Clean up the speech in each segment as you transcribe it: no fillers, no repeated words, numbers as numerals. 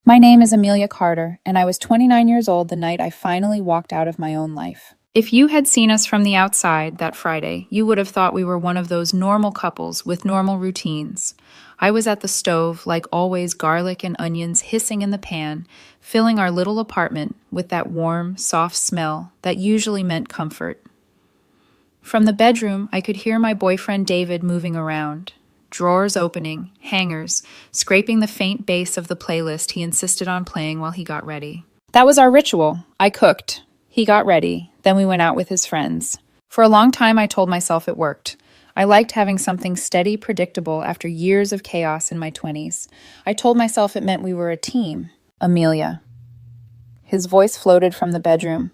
My name is Amelia Carter, and I was 29 years old the night I finally walked out of my own life. If you had seen us from the outside that Friday, you would have thought we were one of those normal couples with normal routines. I was at the stove, like always, garlic and onions hissing in the pan, filling our little apartment with that warm, soft smell that usually meant comfort. From the bedroom, I could hear my boyfriend David moving around. Drawers opening, hangers, scraping the faint bass of the playlist he insisted on playing while he got ready. That was our ritual. I cooked. He got ready. Then we went out with his friends. For a long time, I told myself it worked. I liked having something steady, predictable after years of chaos in my 20s. I told myself it meant we were a team. Amelia. His voice floated from the bedroom.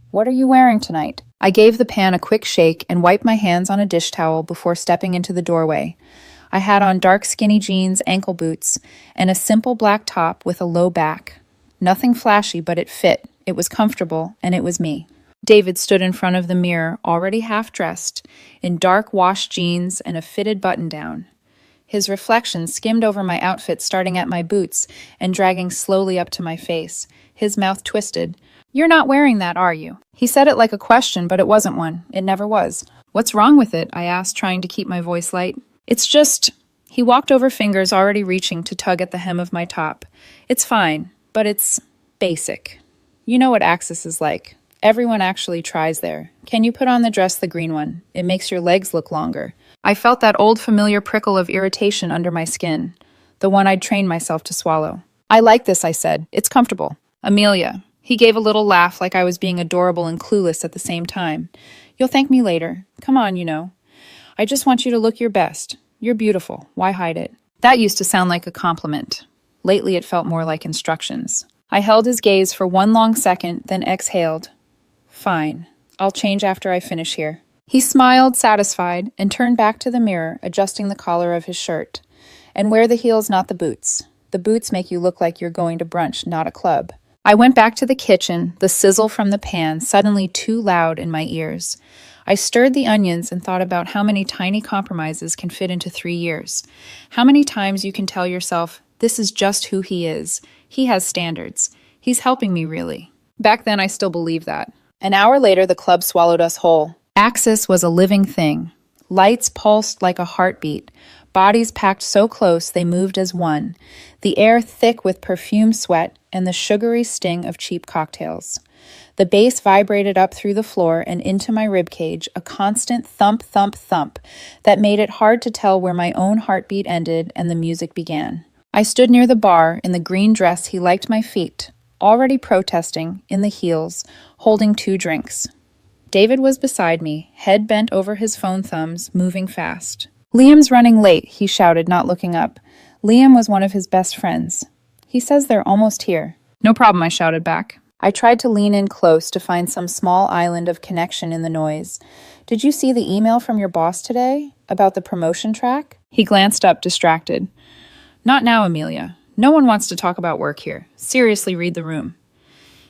What are you wearing tonight? I gave the pan a quick shake and wiped my hands on a dish towel before stepping into the doorway. I had on dark skinny jeans, ankle boots, and a simple black top with a low back. Nothing flashy, but it fit. It was comfortable, and it was me. David stood in front of the mirror, already half-dressed, in dark wash jeans and a fitted button-down. His reflection skimmed over my outfit, starting at my boots and dragging slowly up to my face. His mouth twisted. "You're not wearing that, are you?" He said it like a question, but it wasn't one. It never was. "What's wrong with it?" I asked, trying to keep my voice light. "It's just—" He walked over, fingers already reaching to tug at the hem of my top. "It's fine, but it's basic. You know what Axis is like. Everyone actually tries there. Can you put on the dress, the green one? It makes your legs look longer." I felt that old familiar prickle of irritation under my skin, the one I'd trained myself to swallow. "I like this," I said. "It's comfortable." "Amelia." He gave a little laugh, like I was being adorable and clueless at the same time. "You'll thank me later. Come on, you know. I just want you to look your best. You're beautiful. Why hide it?" That used to sound like a compliment. Lately, it felt more like instructions. I held his gaze for one long second, then exhaled. "Fine. I'll change after I finish here." He smiled, satisfied, and turned back to the mirror, adjusting the collar of his shirt. "And wear the heels, not the boots. The boots make you look like you're going to brunch, not a club." I went back to the kitchen, the sizzle from the pan suddenly too loud in my ears. I stirred the onions and thought about how many tiny compromises can fit into 3 years. How many times you can tell yourself, this is just who he is. He has standards. He's helping me, really. Back then, I still believed that. An hour later, the club swallowed us whole. Axis was a living thing. Lights pulsed like a heartbeat. Bodies packed so close they moved as one. The air thick with perfume sweat and the sugary sting of cheap cocktails. The bass vibrated up through the floor and into my ribcage, a constant thump, thump, thump that made it hard to tell where my own heartbeat ended and the music began. I stood near the bar in the green dress he liked my feet, already protesting, in the heels, holding 2 drinks. David was beside me, head bent over his phone thumbs, moving fast. "Liam's running late," he shouted, not looking up. Liam was one of his best friends. "He says they're almost here." "No problem," I shouted back. I tried to lean in close to find some small island of connection in the noise. "Did you see the email from your boss today? About the promotion track?" He glanced up, distracted. "Not now, Amelia. No one wants to talk about work here. Seriously, read the room."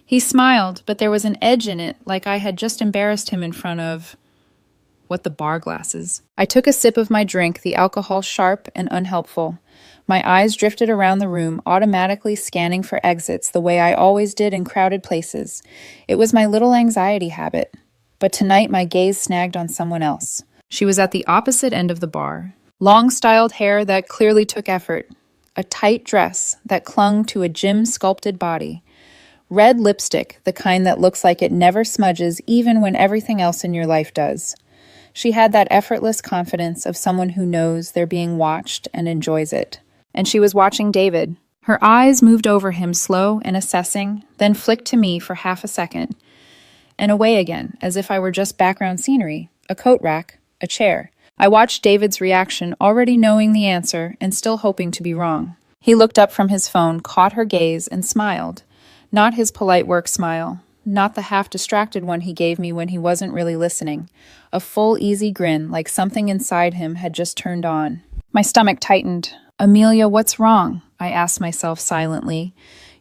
He smiled, but there was an edge in it, like I had just embarrassed him in front of... what, the bar glasses. I took a sip of my drink, the alcohol sharp and unhelpful. My eyes drifted around the room, automatically scanning for exits the way I always did in crowded places. It was my little anxiety habit. But tonight my gaze snagged on someone else. She was at the opposite end of the bar. Long-styled hair that clearly took effort. A tight dress that clung to a gym-sculpted body. Red lipstick, the kind that looks like it never smudges even when everything else in your life does. She had that effortless confidence of someone who knows they're being watched and enjoys it. And she was watching David. Her eyes moved over him, slow and assessing, then flicked to me for half a second, and away again, as if I were just background scenery, a coat rack, a chair. I watched David's reaction, already knowing the answer and still hoping to be wrong. He looked up from his phone, caught her gaze, and smiled. Not his polite work smile. Not the half-distracted one he gave me when he wasn't really listening. A full, easy grin, like something inside him had just turned on. My stomach tightened. "Amelia, what's wrong?" I asked myself silently.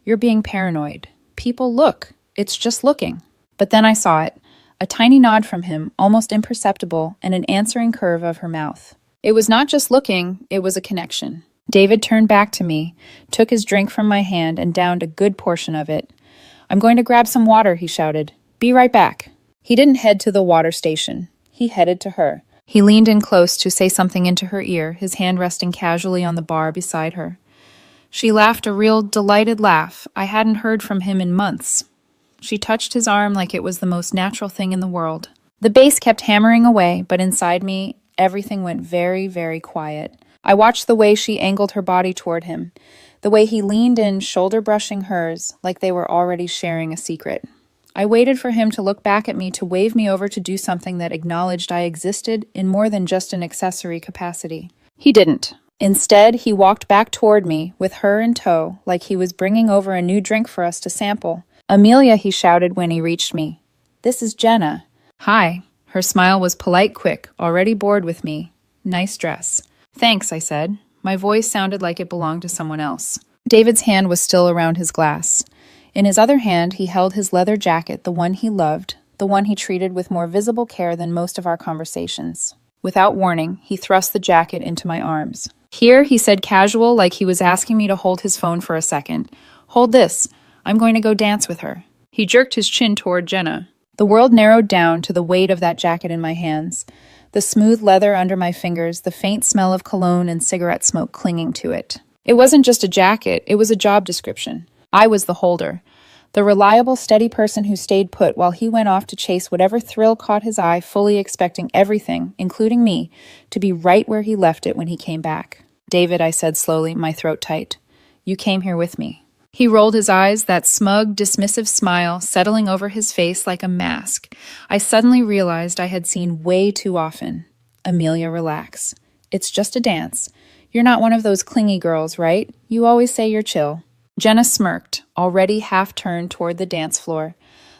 "You're being paranoid. People look. It's just looking." But then I saw it. A tiny nod from him, almost imperceptible, and an answering curve of her mouth. It was not just looking, it was a connection. David turned back to me, took his drink from my hand, and downed a good portion of it. "I'm going to grab some water," he shouted. "Be right back." He didn't head to the water station. He headed to her. He leaned in close to say something into her ear, his hand resting casually on the bar beside her. She laughed a real delighted laugh. I hadn't heard from him in months. She touched his arm like it was the most natural thing in the world. The bass kept hammering away, but inside me, everything went very, very quiet. I watched the way she angled her body toward him, the way he leaned in, shoulder brushing hers, like they were already sharing a secret. I waited for him to look back at me, to wave me over, to do something that acknowledged I existed in more than just an accessory capacity. He didn't. Instead, he walked back toward me, with her in tow, like he was bringing over a new drink for us to sample. "Amelia," he shouted when he reached me. "This is Jenna." "Hi." Her smile was polite, quick, already bored with me. "Nice dress." "Thanks," I said. My voice sounded like it belonged to someone else. David's hand was still around his glass. In his other hand, he held his leather jacket, the one he loved, the one he treated with more visible care than most of our conversations. Without warning, he thrust the jacket into my arms. "Here," he said, casual, like he was asking me to hold his phone for a second. "Hold this. I'm going to go dance with her." He jerked his chin toward Jenna. The world narrowed down to the weight of that jacket in my hands, the smooth leather under my fingers, the faint smell of cologne and cigarette smoke clinging to it. It wasn't just a jacket, it was a job description. I was the holder, the reliable, steady person who stayed put while he went off to chase whatever thrill caught his eye, fully expecting everything, including me, to be right where he left it when he came back. "David," I said slowly, my throat tight, "you came here with me." He rolled his eyes, that smug, dismissive smile settling over his face like a mask. I suddenly realized I had seen way too often. "Amelia, relax. It's just a dance. You're not one of those clingy girls, right? You always say you're chill." Jenna smirked, already half-turned toward the dance floor.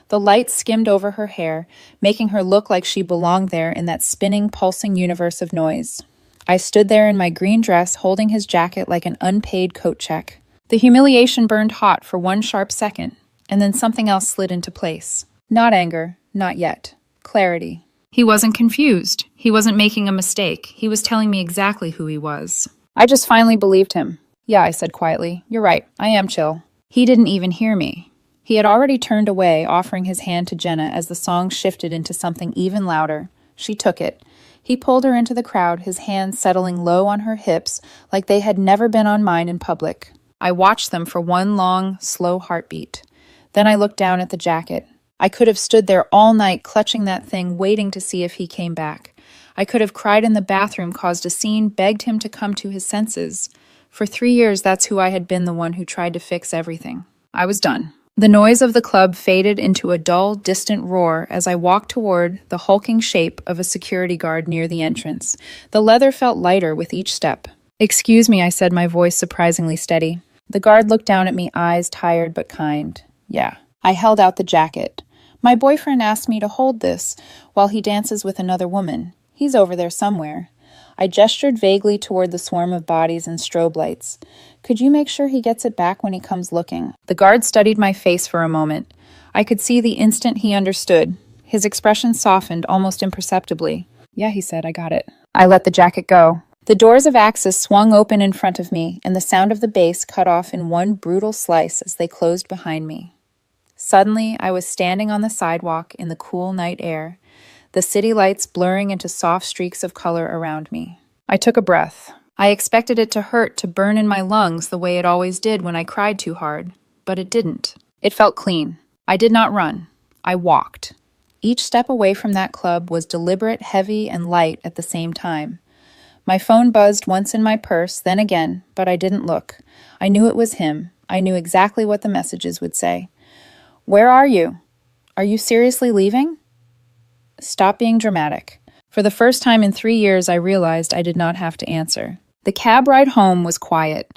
The light skimmed over her hair, making her look like she belonged there in that spinning, pulsing universe of noise. I stood there in my green dress, holding his jacket like an unpaid coat check. The humiliation burned hot for one sharp second, and then something else slid into place. Not anger, not yet. Clarity. He wasn't confused. He wasn't making a mistake. He was telling me exactly who he was. I just finally believed him. "Yeah," I said quietly. "You're right. I am chill." He didn't even hear me. He had already turned away, offering his hand to Jenna as the song shifted into something even louder. She took it. He pulled her into the crowd, his hands settling low on her hips like they had never been on mine in public. I watched them for one long, slow heartbeat. Then I looked down at the jacket. I could have stood there all night clutching that thing, waiting to see if he came back. I could have cried in the bathroom, caused a scene, begged him to come to his senses. For 3 years, that's who I had been, the one who tried to fix everything. I was done. The noise of the club faded into a dull, distant roar as I walked toward the hulking shape of a security guard near the entrance. The leather felt lighter with each step. "Excuse me," I said, my voice surprisingly steady. The guard looked down at me, eyes tired but kind. "Yeah." I held out the jacket. "My boyfriend asked me to hold this while he dances with another woman. He's over there somewhere." I gestured vaguely toward the swarm of bodies and strobe lights. "Could you make sure he gets it back when he comes looking?" The guard studied my face for a moment. I could see the instant he understood. His expression softened almost imperceptibly. "Yeah," he said, "I got it." I let the jacket go. The doors of Axis swung open in front of me, and the sound of the bass cut off in one brutal slice as they closed behind me. Suddenly, I was standing on the sidewalk in the cool night air, the city lights blurring into soft streaks of color around me. I took a breath. I expected it to hurt, to burn in my lungs the way it always did when I cried too hard, but it didn't. It felt clean. I did not run. I walked. Each step away from that club was deliberate, heavy, and light at the same time. My phone buzzed once in my purse, then again, but I didn't look. I knew it was him. I knew exactly what the messages would say. "Where are you? Are you seriously leaving?" Stop being dramatic. For the first time in 3 years, I realized I did not have to answer. The cab ride home was quiet.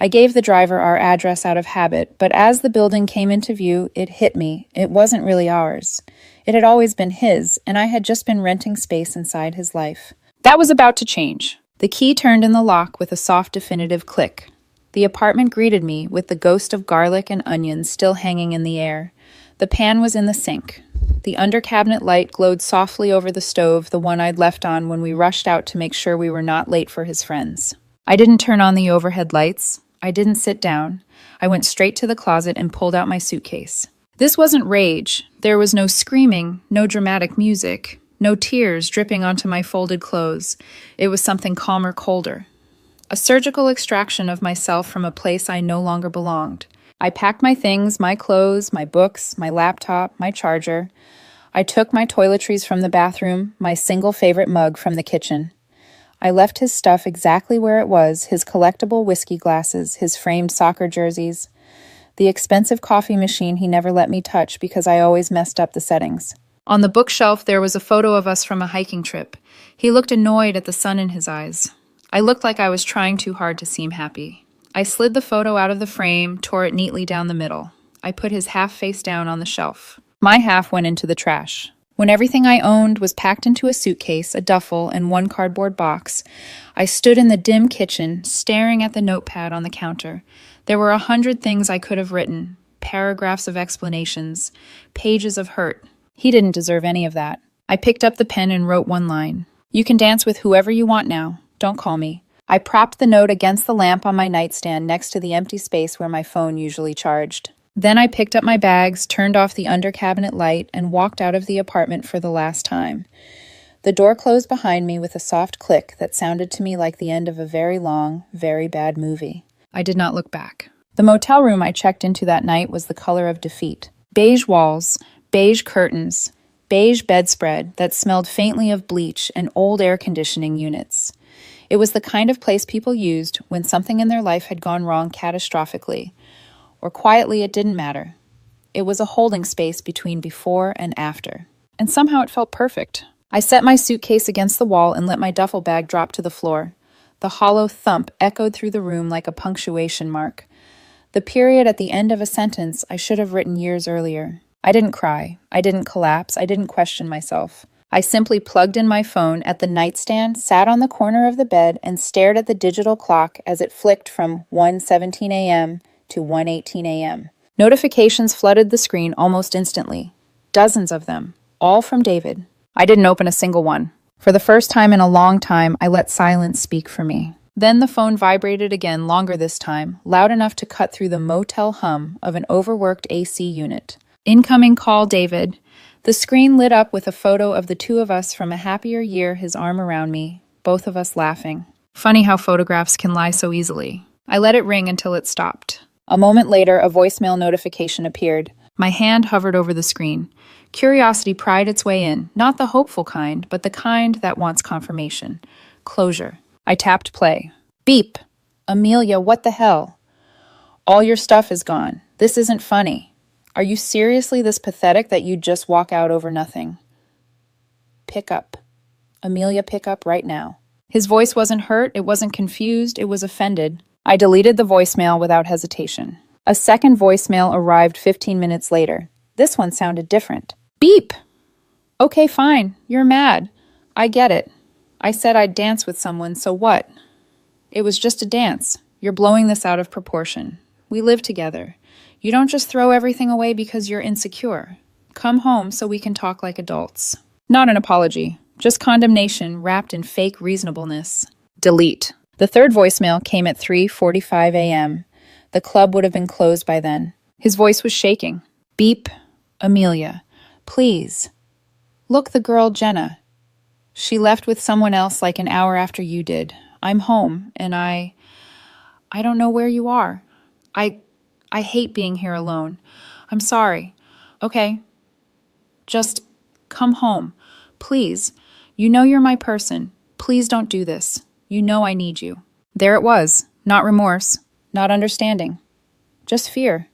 I gave the driver our address out of habit, but as the building came into view, it hit me. It wasn't really ours. It had always been his, and I had just been renting space inside his life. That was about to change. The key turned in the lock with a soft, definitive click. The apartment greeted me with the ghost of garlic and onions still hanging in the air. The pan was in the sink. The under-cabinet light glowed softly over the stove, the one I'd left on when we rushed out to make sure we were not late for his friends. I didn't turn on the overhead lights. I didn't sit down. I went straight to the closet and pulled out my suitcase. This wasn't rage. There was no screaming, no dramatic music, no tears dripping onto my folded clothes. It was something calmer, colder. A surgical extraction of myself from a place I no longer belonged. I packed my things, my clothes, my books, my laptop, my charger. I took my toiletries from the bathroom, my single favorite mug from the kitchen. I left his stuff exactly where it was, his collectible whiskey glasses, his framed soccer jerseys, the expensive coffee machine he never let me touch because I always messed up the settings. On the bookshelf, there was a photo of us from a hiking trip. He looked annoyed at the sun in his eyes. I looked like I was trying too hard to seem happy. I slid the photo out of the frame, tore it neatly down the middle. I put his half face down on the shelf. My half went into the trash. When everything I owned was packed into a suitcase, a duffel, and one cardboard box, I stood in the dim kitchen, staring at the notepad on the counter. There were 100 things I could have written, paragraphs of explanations, pages of hurt. He didn't deserve any of that. I picked up the pen and wrote one line. "You can dance with whoever you want now. Don't call me." I propped the note against the lamp on my nightstand next to the empty space where my phone usually charged. Then I picked up my bags, turned off the under-cabinet light, and walked out of the apartment for the last time. The door closed behind me with a soft click that sounded to me like the end of a very long, very bad movie. I did not look back. The motel room I checked into that night was the color of defeat. Beige walls, beige curtains, beige bedspread that smelled faintly of bleach and old air conditioning units. It was the kind of place people used when something in their life had gone wrong catastrophically, or quietly, it didn't matter. It was a holding space between before and after. And somehow it felt perfect. I set my suitcase against the wall and let my duffel bag drop to the floor. The hollow thump echoed through the room like a punctuation mark. The period at the end of a sentence I should have written years earlier. I didn't cry. I didn't collapse. I didn't question myself. I simply plugged in my phone at the nightstand, sat on the corner of the bed, and stared at the digital clock as it flicked from 1:17 a.m. to 1:18 a.m. Notifications flooded the screen almost instantly. Dozens of them, all from David. I didn't open a single one. For the first time in a long time, I let silence speak for me. Then the phone vibrated again, longer this time, loud enough to cut through the motel hum of an overworked AC unit. Incoming call, David. The screen lit up with a photo of the two of us from a happier year, his arm around me, both of us laughing. Funny how photographs can lie so easily. I let it ring until it stopped. A moment later, a voicemail notification appeared. My hand hovered over the screen. Curiosity pried its way in, not the hopeful kind, but the kind that wants confirmation. Closure. I tapped play. Beep! Amelia, what the hell? All your stuff is gone. This isn't funny. Are you seriously this pathetic that you'd just walk out over nothing? Pick up. Amelia, pick up right now. His voice wasn't hurt, it wasn't confused, it was offended. I deleted the voicemail without hesitation. A second voicemail arrived 15 minutes later. This one sounded different. Beep! Okay, fine. You're mad. I get it. I said I'd dance with someone, so what? It was just a dance. You're blowing this out of proportion. We live together. You don't just throw everything away because you're insecure. Come home so we can talk like adults. Not an apology, just condemnation wrapped in fake reasonableness. Delete. The third voicemail came at 3:45 a.m. The club would have been closed by then. His voice was shaking. Beep. Amelia. Please. Look, the girl Jenna. She left with someone else like an hour after you did. I'm home, and I don't know where you are. I hate being here alone. I'm sorry. Okay. Just come home. Please. You know you're my person. Please don't do this. You know I need you. There it was. Not remorse. Not understanding. Just fear.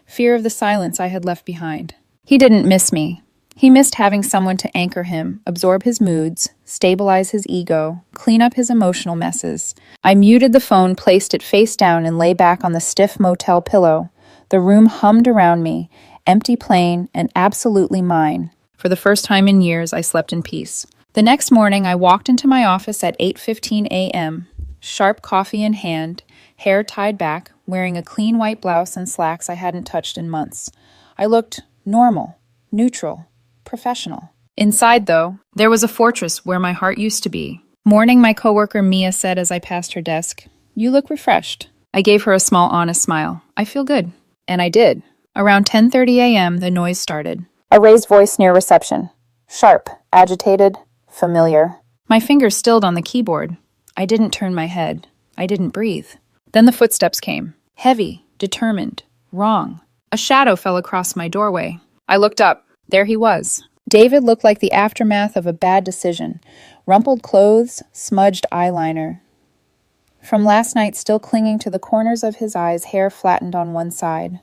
Fear of the silence I had left behind. He didn't miss me. He missed having someone to anchor him, absorb his moods, stabilize his ego, clean up his emotional messes. I muted the phone, placed it face down, and lay back on the stiff motel pillow. The room hummed around me, empty, plain, and absolutely mine. For the first time in years, I slept in peace. The next morning, I walked into my office at 8:15 a.m., sharp coffee in hand, hair tied back, wearing a clean white blouse and slacks I hadn't touched in months. I looked normal, neutral, professional. Inside, though, there was a fortress where my heart used to be. Morning, my coworker Mia said as I passed her desk, You look refreshed. I gave her a small, honest smile. I feel good. And I did. Around 10:30 a.m., the noise started. A raised voice near reception. Sharp, agitated, familiar. My fingers stilled on the keyboard. I didn't turn my head. I didn't breathe. Then the footsteps came. Heavy, determined, wrong. A shadow fell across my doorway. I looked up. There he was. David looked like the aftermath of a bad decision. Rumpled clothes, smudged eyeliner. From last night still clinging to the corners of his eyes, hair flattened on one side.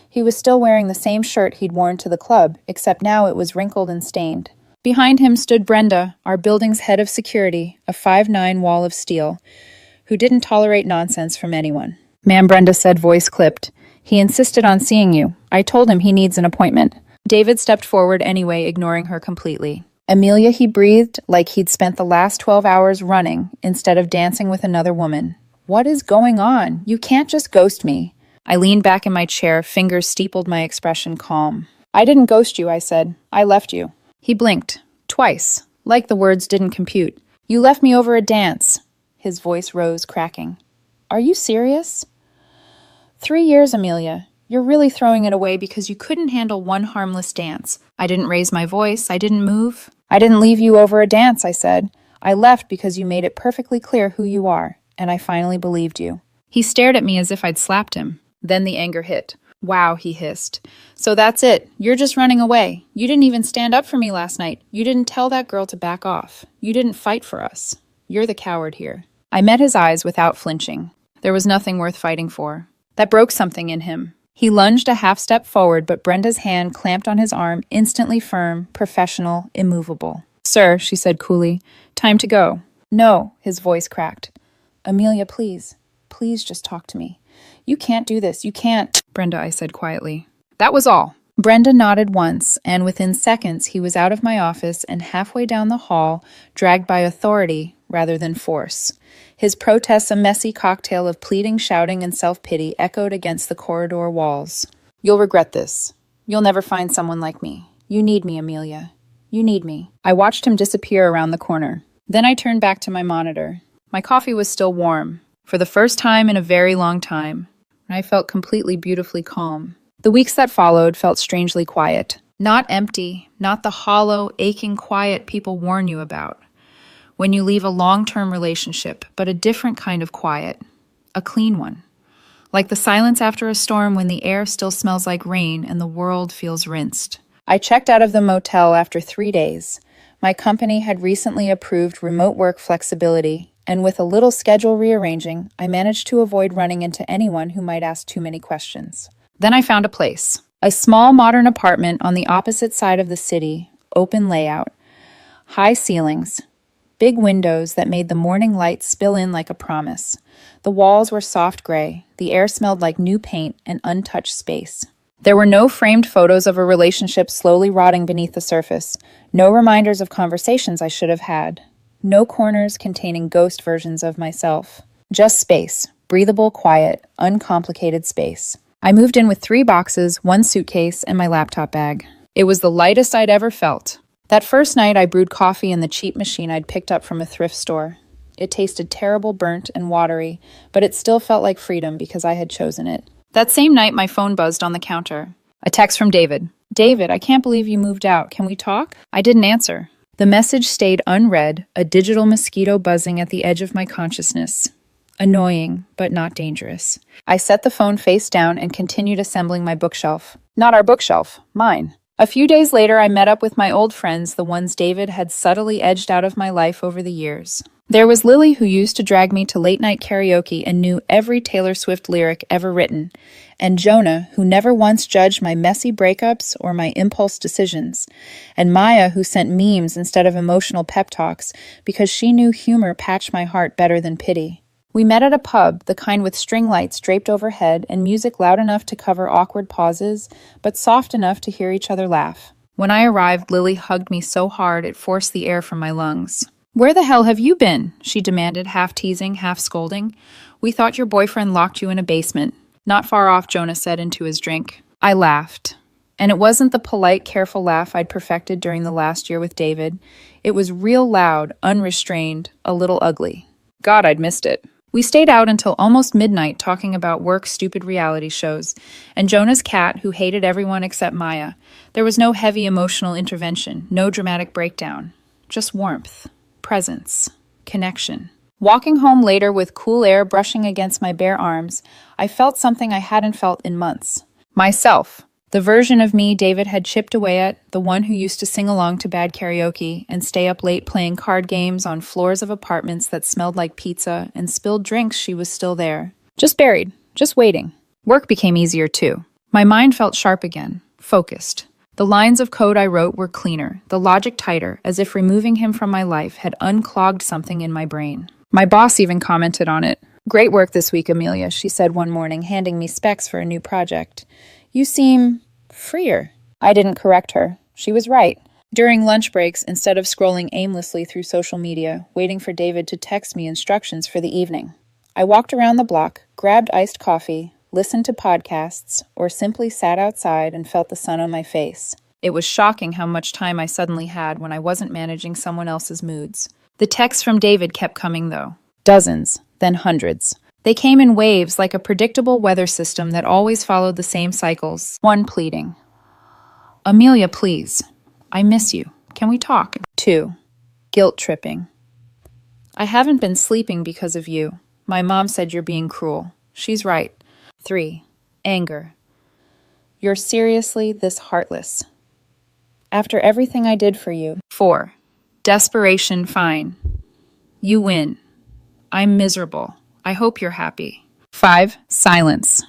He was still wearing the same shirt he'd worn to the club, except now it was wrinkled and stained. Behind him stood Brenda, our building's head of security, a 5'9" wall of steel, who didn't tolerate nonsense from anyone. Ma'am, Brenda said, voice clipped. He insisted on seeing you. I told him he needs an appointment. David stepped forward anyway, ignoring her completely. Amelia, he breathed like he'd spent the last 12 hours running instead of dancing with another woman. What is going on? You can't just ghost me. I leaned back in my chair, fingers steepled my expression calm. I didn't ghost you, I said. I left you. He blinked. Twice. Like the words didn't compute. You left me over a dance. His voice rose, cracking. Are you serious? 3 years, Amelia. You're really throwing it away because you couldn't handle one harmless dance. I didn't raise my voice. I didn't move. I didn't leave you over a dance, I said. I left because you made it perfectly clear who you are, and I finally believed you. He stared at me as if I'd slapped him. Then the anger hit. Wow, he hissed. So that's it. You're just running away. You didn't even stand up for me last night. You didn't tell that girl to back off. You didn't fight for us. You're the coward here. I met his eyes without flinching. There was nothing worth fighting for. That broke something in him. He lunged a half step forward, but Brenda's hand clamped on his arm, instantly firm, professional, immovable. Sir, she said coolly, time to go. No, his voice cracked. Amelia, please. Please just talk to me. You can't do this. You can't. Brenda, I said quietly. That was all. Brenda nodded once, and within seconds he was out of my office and halfway down the hall, dragged by authority rather than force. His protests, a messy cocktail of pleading, shouting, and self-pity, echoed against the corridor walls. You'll regret this. You'll never find someone like me. You need me, Amelia. You need me. I watched him disappear around the corner. Then I turned back to my monitor. My coffee was still warm. For the first time in a very long time, I felt completely beautifully calm. The weeks that followed felt strangely quiet. Not empty, not the hollow, aching quiet people warn you about when you leave a long-term relationship, but a different kind of quiet, a clean one. Like the silence after a storm when the air still smells like rain and the world feels rinsed. I checked out of the motel after 3 days. My company had recently approved remote work flexibility, and with a little schedule rearranging, I managed to avoid running into anyone who might ask too many questions. Then I found a place. A small modern apartment on the opposite side of the city, open layout, high ceilings, big windows that made the morning light spill in like a promise. The walls were soft gray. The air smelled like new paint and untouched space. There were no framed photos of a relationship slowly rotting beneath the surface, no reminders of conversations I should have had, no corners containing ghost versions of myself. Just space, breathable, quiet, uncomplicated space. I moved in with 3 boxes, 1 suitcase, and my laptop bag. It was the lightest I'd ever felt. That first night, I brewed coffee in the cheap machine I'd picked up from a thrift store. It tasted terrible, burnt, and watery, but it still felt like freedom because I had chosen it. That same night, my phone buzzed on the counter. A text from David. David, I can't believe you moved out. Can we talk? I didn't answer. The message stayed unread, a digital mosquito buzzing at the edge of my consciousness. Annoying, but not dangerous. I set the phone face down and continued assembling my bookshelf. Not our bookshelf, mine. A few days later, I met up with my old friends, the ones David had subtly edged out of my life over the years. There was Lily, who used to drag me to late-night karaoke and knew every Taylor Swift lyric ever written, and Jonah, who never once judged my messy breakups or my impulse decisions, and Maya, who sent memes instead of emotional pep talks because she knew humor patched my heart better than pity. We met at a pub, the kind with string lights draped overhead and music loud enough to cover awkward pauses, but soft enough to hear each other laugh. When I arrived, Lily hugged me so hard it forced the air from my lungs. "Where the hell have you been?" she demanded, half teasing, half scolding. "We thought your boyfriend locked you in a basement." "Not far off," Jonah said into his drink. I laughed. And it wasn't the polite, careful laugh I'd perfected during the last year with David. It was real loud, unrestrained, a little ugly. God, I'd missed it. We stayed out until almost midnight talking about work stupid reality shows, and Jonah's cat, who hated everyone except Maya. There was no heavy emotional intervention, no dramatic breakdown. Just warmth, presence, connection. Walking home later with cool air brushing against my bare arms, I felt something I hadn't felt in months. Myself. The version of me David had chipped away at, the one who used to sing along to bad karaoke and stay up late playing card games on floors of apartments that smelled like pizza and spilled drinks. She was still there. Just buried, just waiting. Work became easier too. My mind felt sharp again, focused. The lines of code I wrote were cleaner, the logic tighter, as if removing him from my life had unclogged something in my brain. My boss even commented on it. "Great work this week, Amelia," she said one morning, handing me specs for a new project. "You seem freer." I didn't correct her. She was right. During lunch breaks, instead of scrolling aimlessly through social media, waiting for David to text me instructions for the evening, I walked around the block, grabbed iced coffee, listened to podcasts, or simply sat outside and felt the sun on my face. It was shocking how much time I suddenly had when I wasn't managing someone else's moods. The texts from David kept coming, though. Dozens, then hundreds. They came in waves like a predictable weather system that always followed the same cycles. One pleading, "Amelia, please. I miss you. Can we talk?" 2. Guilt tripping. "I haven't been sleeping because of you. My mom said you're being cruel. She's right." 3. Anger. "You're seriously this heartless. After everything I did for you." 4. Desperation. "Fine. You win. I'm miserable. I hope you're happy." 5. Silence.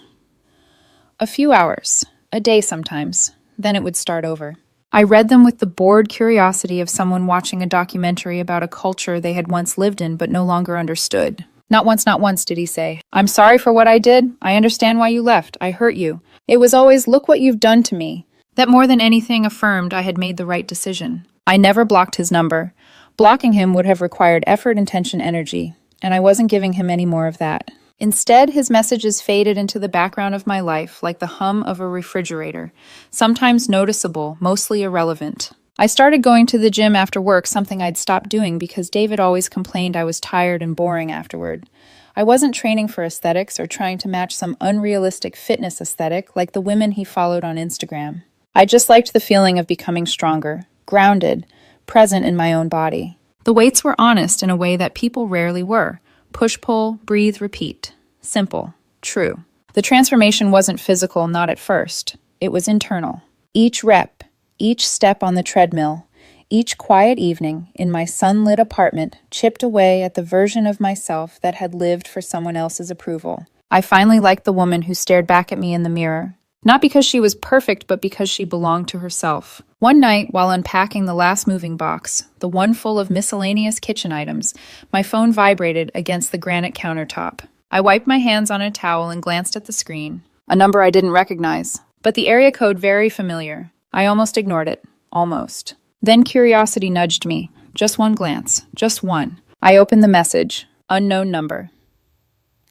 A few hours, a day sometimes, then it would start over. I read them with the bored curiosity of someone watching a documentary about a culture they had once lived in but no longer understood. Not once, did he say. "I'm sorry for what I did. I understand why you left. I hurt you." It was always, "Look what you've done to me." That more than anything affirmed I had made the right decision. I never blocked his number. Blocking him would have required effort, intention, energy, and I wasn't giving him any more of that. Instead, his messages faded into the background of my life like the hum of a refrigerator, sometimes noticeable, mostly irrelevant. I started going to the gym after work, something I'd stopped doing because David always complained I was tired and boring afterward. I wasn't training for aesthetics or trying to match some unrealistic fitness aesthetic like the women he followed on Instagram. I just liked the feeling of becoming stronger, grounded, present in my own body. The weights were honest in a way that people rarely were. Push-pull, breathe, repeat. Simple. True. The transformation wasn't physical, not at first. It was internal. Each rep, each step on the treadmill, each quiet evening in my sunlit apartment chipped away at the version of myself that had lived for someone else's approval. I finally liked the woman who stared back at me in the mirror. Not because she was perfect, but because she belonged to herself. One night, while unpacking the last moving box, the one full of miscellaneous kitchen items, my phone vibrated against the granite countertop. I wiped my hands on a towel and glanced at the screen. A number I didn't recognize, but the area code very familiar. I almost ignored it. Almost. Then curiosity nudged me. Just one glance. Just one. I opened the message. Unknown number.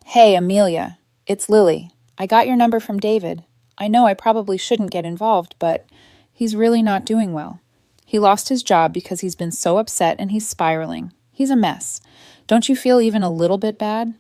"Hey, Amelia. It's Lily. I got your number from David. I know I probably shouldn't get involved, but he's really not doing well. He lost his job because he's been so upset and he's spiraling. He's a mess. Don't you feel even a little bit bad?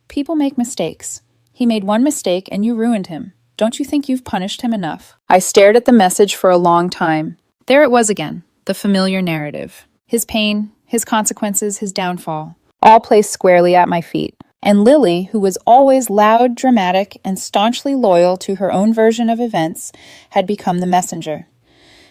People make mistakes. He made one mistake and you ruined him. Don't you think you've punished him enough?" I stared at the message for a long time. There it was again, the familiar narrative. His pain, his consequences, his downfall, all placed squarely at my feet. And Lily, who was always loud, dramatic, and staunchly loyal to her own version of events, had become the messenger.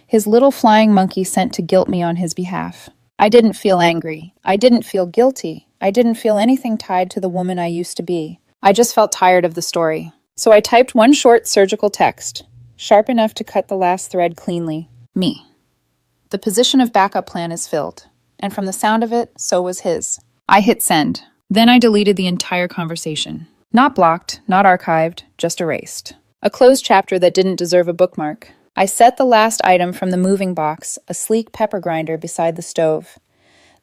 His little flying monkey sent to guilt me on his behalf. I didn't feel angry. I didn't feel guilty. I didn't feel anything tied to the woman I used to be. I just felt tired of the story. So I typed one short surgical text, sharp enough to cut the last thread cleanly. Me. The position of backup plan is filled, and from the sound of it, so was his. I hit send. Then I deleted the entire conversation. Not blocked, not archived, just erased. A closed chapter that didn't deserve a bookmark. I set the last item from the moving box, a sleek pepper grinder beside the stove.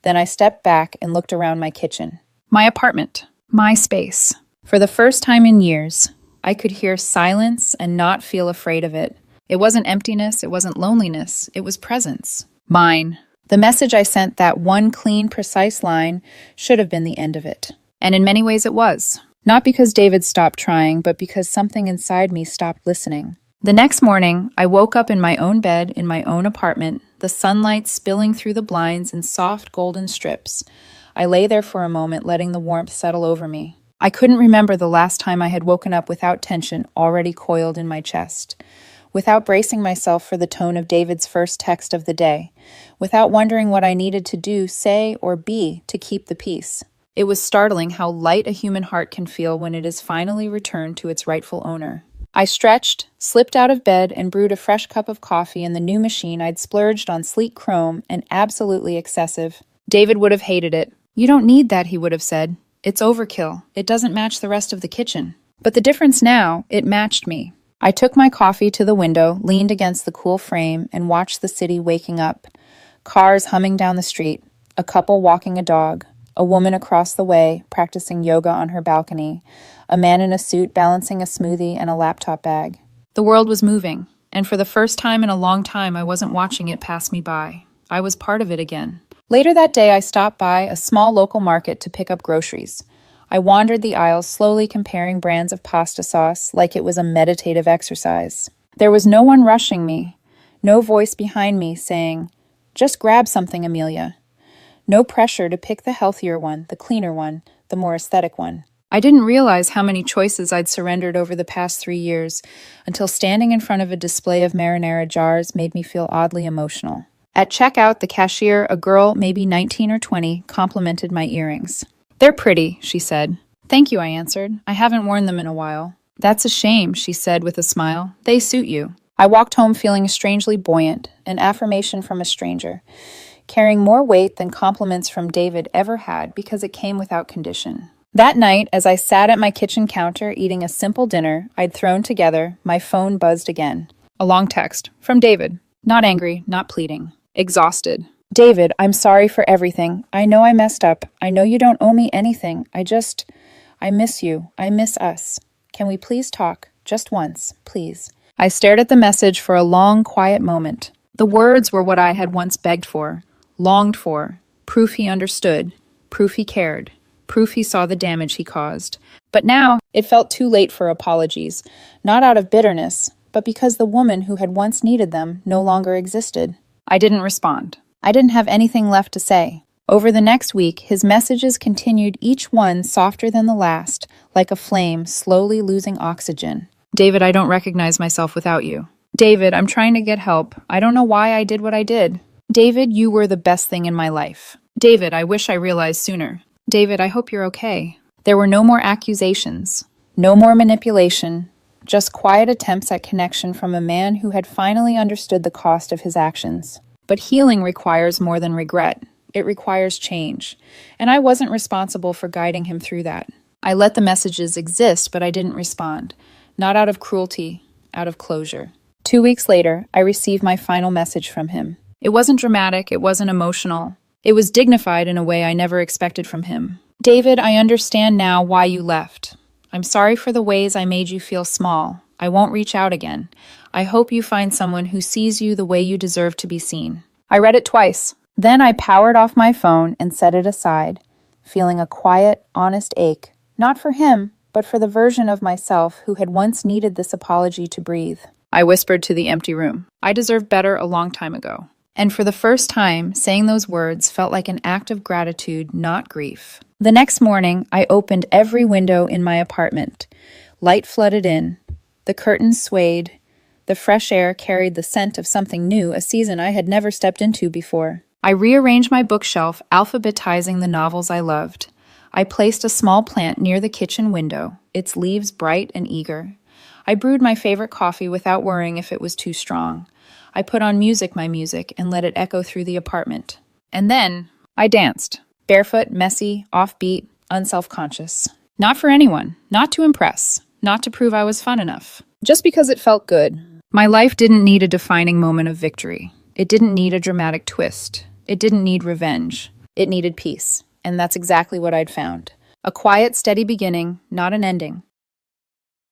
Then I stepped back and looked around my kitchen. My apartment. My space. For the first time in years, I could hear silence and not feel afraid of it. It wasn't emptiness, it wasn't loneliness, it was presence. Mine. The message I sent, that one clean, precise line, should have been the end of it. And in many ways it was. Not because David stopped trying, but because something inside me stopped listening. The next morning, I woke up in my own bed in my own apartment, the sunlight spilling through the blinds in soft golden strips. I lay there for a moment, letting the warmth settle over me. I couldn't remember the last time I had woken up without tension already coiled in my chest, without bracing myself for the tone of David's first text of the day, without wondering what I needed to do, say, or be to keep the peace. It was startling how light a human heart can feel when it is finally returned to its rightful owner. I stretched, slipped out of bed, and brewed a fresh cup of coffee in the new machine I'd splurged on sleek chrome and absolutely excessive. David would have hated it. "You don't need that," he would have said. "It's overkill. It doesn't match the rest of the kitchen." But the difference now, it matched me. I took my coffee to the window, leaned against the cool frame, and watched the city waking up. Cars humming down the street, a couple walking a dog, a woman across the way practicing yoga on her balcony, a man in a suit balancing a smoothie and a laptop bag. The world was moving, and for the first time in a long time I wasn't watching it pass me by. I was part of it again. Later that day I stopped by a small local market to pick up groceries. I wandered the aisles, slowly comparing brands of pasta sauce like it was a meditative exercise. There was no one rushing me, no voice behind me saying, "Just grab something, Amelia." No pressure to pick the healthier one, the cleaner one, the more aesthetic one. I didn't realize how many choices I'd surrendered over the past 3 years until standing in front of a display of marinara jars made me feel oddly emotional. At checkout, the cashier, a girl maybe 19 or 20, complimented my earrings. "They're pretty," she said. "Thank you," I answered. "I haven't worn them in a while." "That's a shame," she said with a smile. "They suit you." I walked home feeling strangely buoyant, an affirmation from a stranger, carrying more weight than compliments from David ever had because it came without condition. That night, as I sat at my kitchen counter eating a simple dinner I'd thrown together, my phone buzzed again. A long text from David. Not angry, not pleading. Exhausted. "David, I'm sorry for everything. I know I messed up. I know you don't owe me anything. I miss you. I miss us. Can we please talk? Just once, please." I stared at the message for a long, quiet moment. The words were what I had once begged for, longed for, proof he understood, proof he cared, proof he saw the damage he caused. But now, it felt too late for apologies, not out of bitterness, but because the woman who had once needed them no longer existed. I didn't respond. I didn't have anything left to say. Over the next week, his messages continued, each one softer than the last, like a flame slowly losing oxygen. "David, I don't recognize myself without you. David, I'm trying to get help. I don't know why I did what I did. David, you were the best thing in my life. David, I wish I realized sooner. David, I hope you're okay." There were no more accusations, no more manipulation, just quiet attempts at connection from a man who had finally understood the cost of his actions. But healing requires more than regret. It requires change. And I wasn't responsible for guiding him through that. I let the messages exist, but I didn't respond. Not out of cruelty, out of closure. 2 weeks later, I received my final message from him. It wasn't dramatic, it wasn't emotional. It was dignified in a way I never expected from him. "David, I understand now why you left. I'm sorry for the ways I made you feel small. I won't reach out again. I hope you find someone who sees you the way you deserve to be seen." I read it twice. Then I powered off my phone and set it aside, feeling a quiet, honest ache, not for him, but for the version of myself who had once needed this apology to breathe. I whispered to the empty room. I deserved better a long time ago. And for the first time, saying those words felt like an act of gratitude, not grief. The next morning, I opened every window in my apartment. Light flooded in. The curtains swayed. The fresh air carried the scent of something new, a season I had never stepped into before. I rearranged my bookshelf, alphabetizing the novels I loved. I placed a small plant near the kitchen window, its leaves bright and eager. I brewed my favorite coffee without worrying if it was too strong. I put on my music, and let it echo through the apartment. And then, I danced. Barefoot, messy, offbeat, unself-conscious. Not for anyone, not to impress, not to prove I was fun enough. Just because it felt good. My life didn't need a defining moment of victory. It didn't need a dramatic twist. It didn't need revenge. It needed peace. And that's exactly what I'd found. A quiet, steady beginning, not an ending.